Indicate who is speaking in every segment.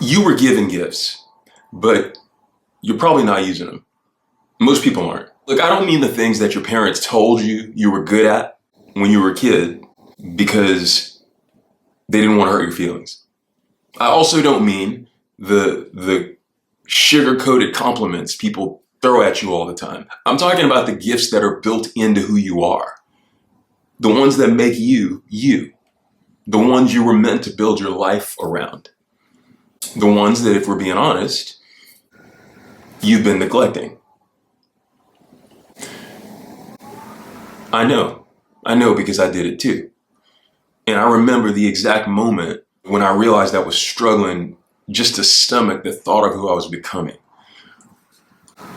Speaker 1: You were given gifts, but you're probably not using them. Most people aren't. Look, I don't mean the things that your parents told you you were good at when you were a kid because they didn't want to hurt your feelings. I also don't mean the sugar-coated compliments people throw at you all the time. I'm talking about the gifts that are built into who you are. The ones that make you, you. The ones you were meant to build your life around. The ones that, if we're being honest, you've been neglecting. I know because I did it too. And I remember the exact moment when I realized I was struggling just to stomach the thought of who I was becoming.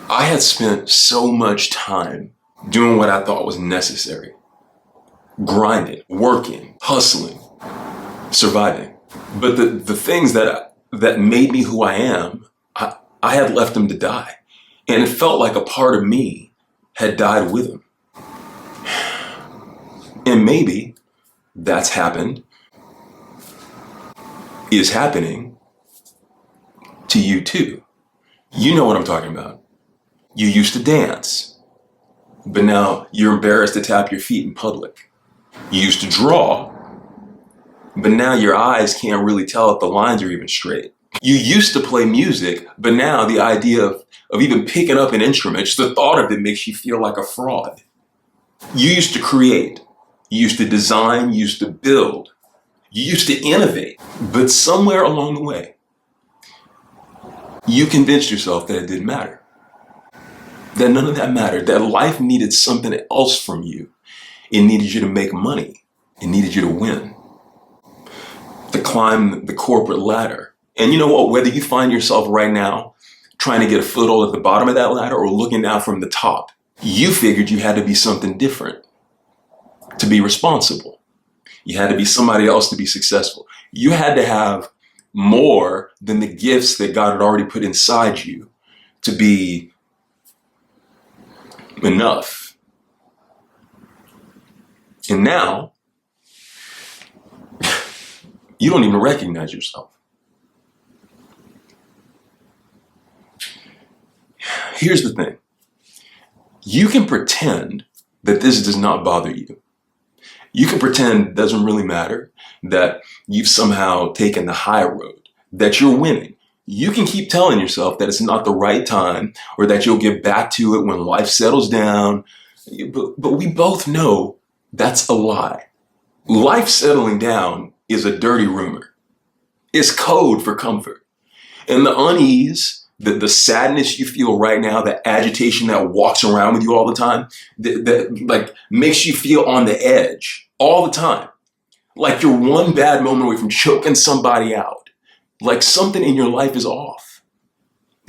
Speaker 1: I had spent so much time doing what I thought was necessary. Grinding, working, hustling, surviving. But the things that made me who I am, I had left them to die. And it felt like a part of me had died with them. And maybe that's happened, is happening to you too. You know what I'm talking about. You used to dance, but now you're embarrassed to tap your feet in public. You used to draw, but now your eyes can't really tell if the lines are even straight. You used to play music, but now the idea of even picking up an instrument, just the thought of it makes you feel like a fraud. You used to create. You used to design, you used to build, you used to innovate, but somewhere along the way, you convinced yourself that it didn't matter, that none of that mattered, that life needed something else from you. It needed you to make money. It needed you to win, to climb the corporate ladder. And you know what, whether you find yourself right now trying to get a foothold at the bottom of that ladder or looking down from the top, you figured you had to be something different to be responsible. You had to be somebody else to be successful. You had to have more than the gifts that God had already put inside you to be enough. And now, you don't even recognize yourself. Here's the thing. You can pretend that this does not bother you. You can pretend it doesn't really matter, that you've somehow taken the high road, that you're winning. You can keep telling yourself that it's not the right time or that you'll get back to it when life settles down. But we both know that's a lie. Life settling down is a dirty rumor. It's code for comfort. And the unease, the sadness you feel right now, the agitation that walks around with you all the time, that like makes you feel on the edge all the time. Like you're one bad moment away from choking somebody out. Like something in your life is off.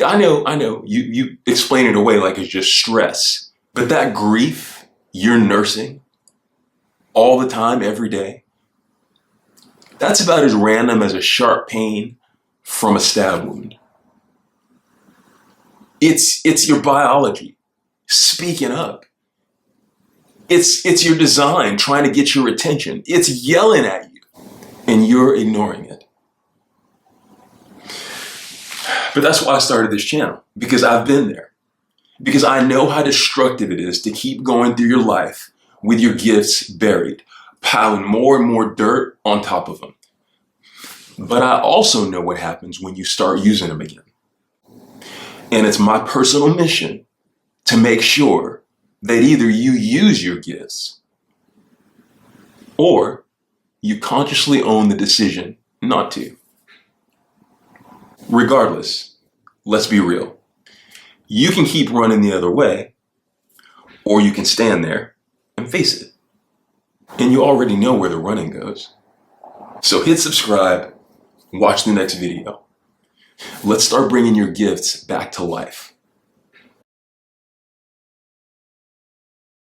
Speaker 1: I know, you explain it away like it's just stress. But that grief you're nursing all the time, every day, that's about as random as a sharp pain from a stab wound. It's your biology speaking up. It's your design trying to get your attention. It's yelling at you, and you're ignoring it. But that's why I started this channel, because I've been there. Because I know how destructive it is to keep going through your life with your gifts buried, piling more and more dirt on top of them. But I also know what happens when you start using them again. And it's my personal mission to make sure that either you use your gifts or you consciously own the decision not to. Regardless, let's be real. You can keep running the other way, or you can stand there and face it. And you already know where the running goes. So hit subscribe, watch the next video. Let's start bringing your gifts back to life.